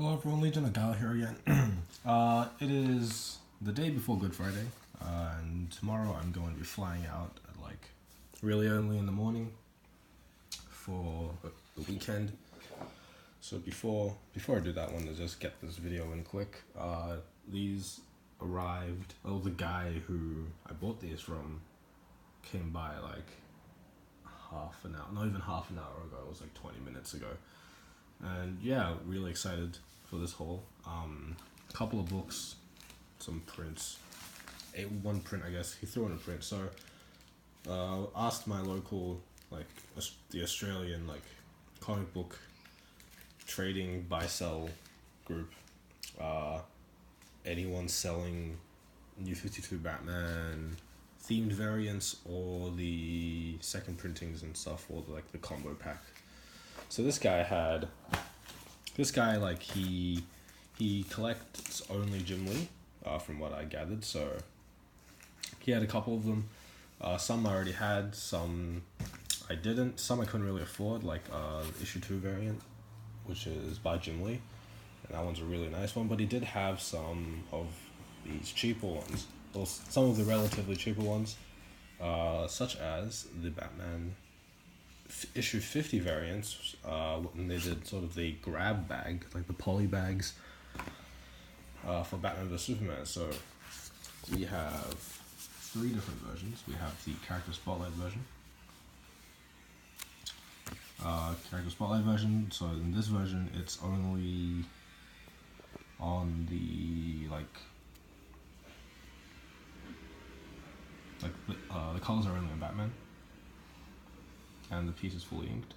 Hello everyone, Legion of Gal here again. It is the day before Good Friday, and tomorrow I'm going to be flying out at like really early in the morning for the weekend. So before I do that, I want to just get this video in quick. These arrived. Oh, the guy who I bought these from came by like half an hour, not even half an hour ago. It was like 20 minutes ago. And yeah, really excited for this haul. A couple of books, some prints, one print I guess. He threw in a print. So asked my local the Australian comic book trading buy sell group. Anyone selling New 52 Batman themed variants or the second printings and stuff, or the combo pack. So this guy he collects only Jim Lee, from what I gathered. So he had a couple of them. Some I already had, some I didn't. Some I couldn't really afford, issue 2 variant, which is by Jim Lee, and that one's a really nice one. But he did have some of these cheaper ones, or some of the relatively cheaper ones, such as the Batman issue 50 variants, when they did sort of the grab bag, like the poly bags, for Batman vs Superman. So we have 3 different versions. We have the character spotlight version. So in this version, it's only on the the colors are only on Batman, and the piece is fully inked.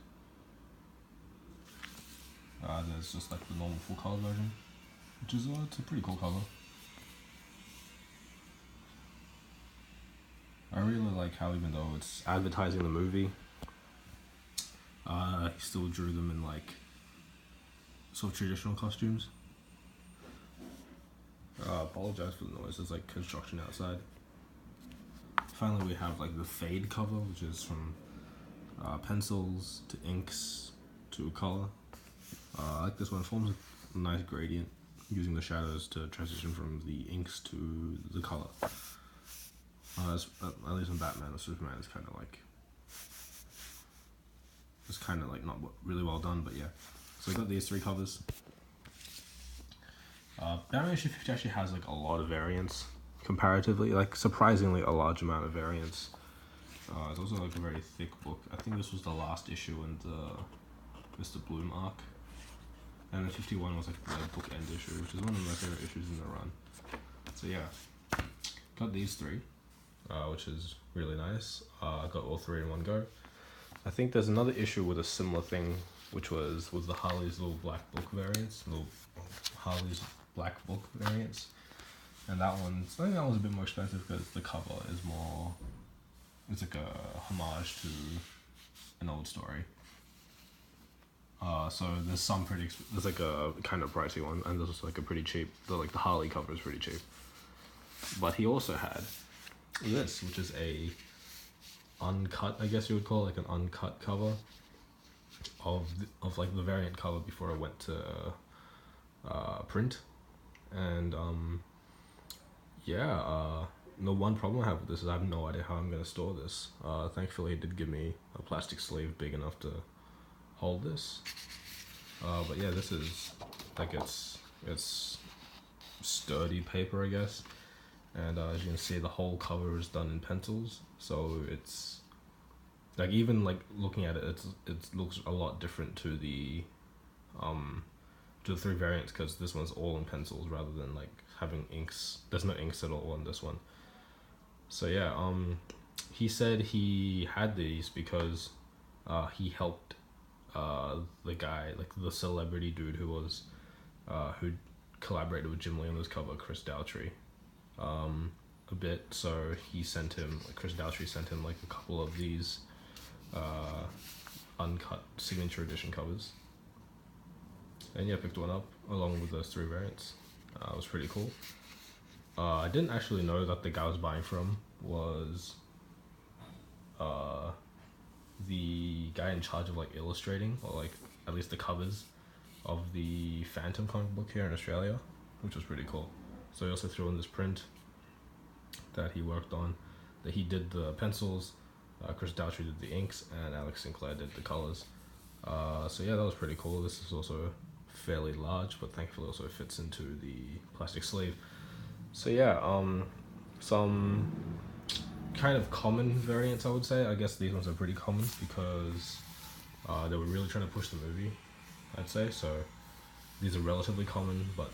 There's just the normal full color version, which is it's a pretty cool cover. I really like how, even though it's advertising the movie, he still drew them in sort of traditional costumes. Apologize for the noise. There's construction outside. Finally, we have the fade cover, which is from pencils to inks to color. I like this one. It forms a nice gradient using the shadows to transition from the inks to the color. At least in Batman or Superman, it's kind of not really well done, but yeah. So I got these 3 covers. Batman issue 50 actually has a lot of variants comparatively, surprisingly a large amount of variants. It's also a very thick book. I think this was the last issue in the Mr. Bloom arc, and then 51 was the book end issue, which is one of my favorite issues in the run. So yeah, got these 3, which is really nice. I got all 3 in one go. I think there's another issue with a similar thing, which was the Harley's little black book variants, and that one, I think that one's a bit more expensive because the cover is more, it's a homage to an old story. So there's some there's a kind of pricey one, and there's a pretty cheap, the Harley cover is pretty cheap. But he also had this, which is a uncut, I guess you would call an uncut cover of the variant cover before it went to print. And the one problem I have with this is I have no idea how I'm going to store this. Thankfully, it did give me a plastic sleeve big enough to hold this. But yeah, this is it's sturdy paper, I guess. And as you can see, the whole cover is done in pencils, so it's even looking at it, it looks a lot different to the 3 variants, because this one's all in pencils rather than having inks. There's no inks at all on this one. So yeah, he said he had these because he helped the guy, the celebrity dude who collaborated with Jim Lee on this cover, Chris Daughtry, a bit. So Chris Daughtry sent him a couple of these uncut signature edition covers. And yeah, picked one up along with those 3 variants. It was pretty cool. I didn't actually know that the guy I was buying from was the guy in charge of illustrating, or at least the covers of the Phantom comic book here in Australia, which was pretty cool. So he also threw in this print that he worked on, that he did the pencils, Chris Daughtry did the inks, and Alex Sinclair did the colors. So yeah, that was pretty cool. This is also fairly large, but thankfully also fits into the plastic sleeve. So yeah, some kind of common variants, I would say. I guess these ones are pretty common because they were really trying to push the movie, I'd say. So these are relatively common, but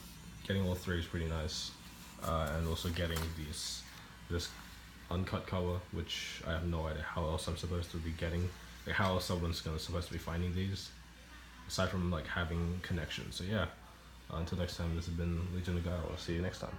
getting all three is pretty nice. And also getting this uncut cover, which I have no idea how else I'm supposed to be getting. Like how else someone's supposed to be finding these, aside from like having connections. So yeah, until next time, this has been Legion of God. I'll see you next time.